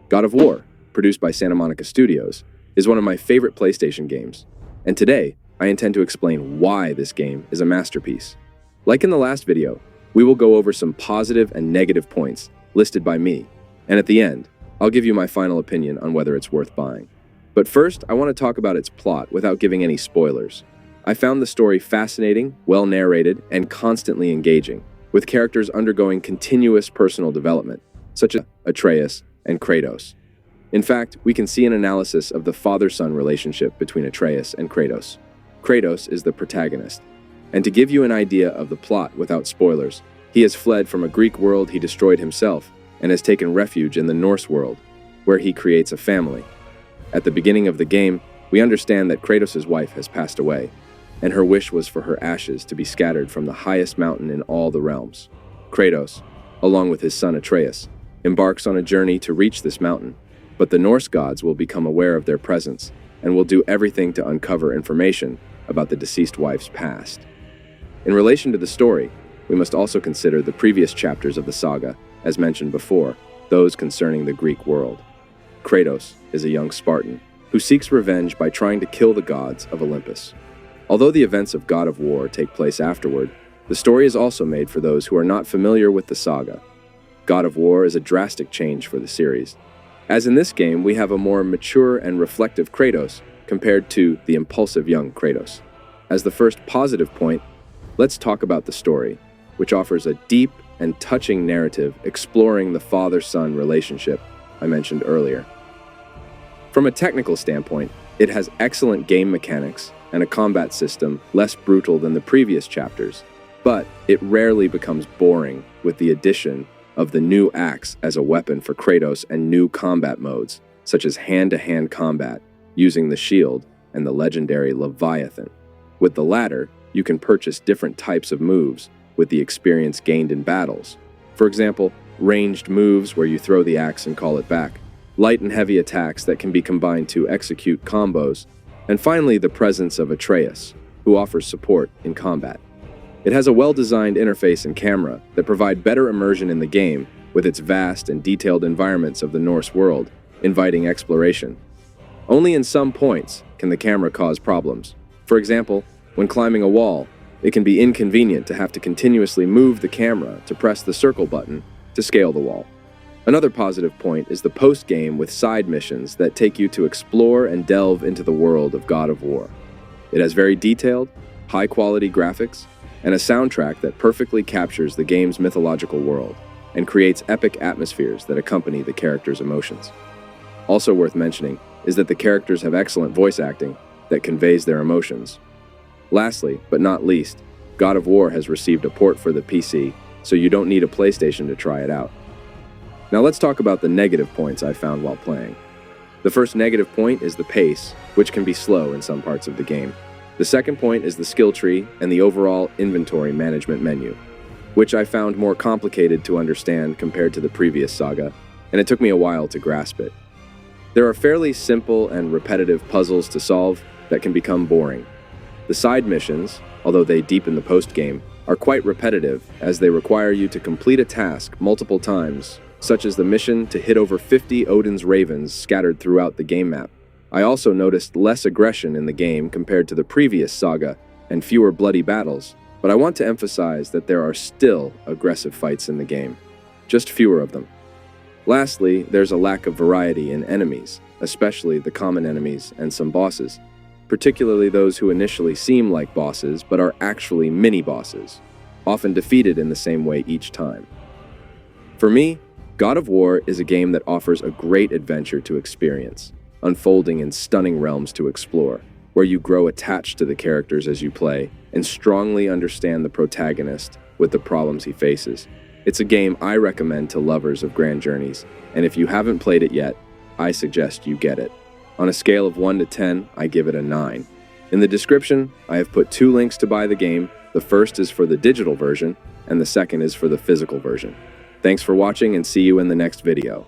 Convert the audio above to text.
God of War, produced by Santa Monica Studios, is one of my favorite PlayStation games, and today I intend to explain why this game is a masterpiece. Like in the last video, we will go over some positive and negative points listed by me, and at the end, I'll give you my final opinion on whether it's worth buying. But first, I want to talk about its plot without giving any spoilers. I found the story fascinating, well narrated, and constantly engaging, with characters undergoing continuous personal development, such as Atreus and Kratos. In fact, we can see an analysis of the father-son relationship between Atreus and Kratos. Kratos is the protagonist. And to give you an idea of the plot without spoilers, he has fled from a Greek world he destroyed himself and has taken refuge in the Norse world, where he creates a family. At the beginning of the game, we understand that Kratos' wife has passed away, and her wish was for her ashes to be scattered from the highest mountain in all the realms. Kratos, along with his son Atreus, embarks on a journey to reach this mountain, but the Norse gods will become aware of their presence and will do everything to uncover information about the deceased wife's past. In relation to the story, we must also consider the previous chapters of the saga, as mentioned before, those concerning the Greek world. Kratos is a young Spartan who seeks revenge by trying to kill the gods of Olympus. Although the events of God of War take place afterward, the story is also made for those who are not familiar with the saga. God of War is a drastic change for the series. As in this game, we have a more mature and reflective Kratos compared to the impulsive young Kratos. As the first positive point, let's talk about the story, which offers a deep and touching narrative exploring the father-son relationship I mentioned earlier. From a technical standpoint, it has excellent game mechanics and a combat system less brutal than the previous chapters, but it rarely becomes boring with the addition of the new axe as a weapon for Kratos and new combat modes, such as hand-to-hand combat, using the shield and the legendary Leviathan. With the latter, you can purchase different types of moves with the experience gained in battles. For example, ranged moves where you throw the axe and call it back, light and heavy attacks that can be combined to execute combos, and finally the presence of Atreus, who offers support in combat. It has a well-designed interface and camera that provide better immersion in the game with its vast and detailed environments of the Norse world, inviting exploration. Only in some points can the camera cause problems. For example, when climbing a wall, it can be inconvenient to have to continuously move the camera to press the circle button to scale the wall. Another positive point is the post-game with side missions that take you to explore and delve into the world of God of War. It has very detailed, high-quality graphics, and a soundtrack that perfectly captures the game's mythological world and creates epic atmospheres that accompany the characters' emotions. Also worth mentioning is that the characters have excellent voice acting that conveys their emotions. Lastly, but not least, God of War has received a port for the PC, so you don't need a PlayStation to try it out. Now let's talk about the negative points I found while playing. The first negative point is the pace, which can be slow in some parts of the game. The second point is the skill tree and the overall inventory management menu, which I found more complicated to understand compared to the previous saga, and it took me a while to grasp it. There are fairly simple and repetitive puzzles to solve that can become boring. The side missions, although they deepen the post-game, are quite repetitive as they require you to complete a task multiple times, such as the mission to hit over 50 Odin's ravens scattered throughout the game map. I also noticed less aggression in the game compared to the previous saga and fewer bloody battles, but I want to emphasize that there are still aggressive fights in the game, just fewer of them. Lastly, there's a lack of variety in enemies, especially the common enemies and some bosses, particularly those who initially seem like bosses but are actually mini-bosses, often defeated in the same way each time. For me, God of War is a game that offers a great adventure to experience, unfolding in stunning realms to explore, where you grow attached to the characters as you play and strongly understand the protagonist with the problems he faces. It's a game I recommend to lovers of grand journeys, and if you haven't played it yet, I suggest you get it. On a scale of 1 to 10, I give it a 9. In the description, I have put 2 links to buy the game. The first is for the digital version, and the second is for the physical version. Thanks for watching and see you in the next video.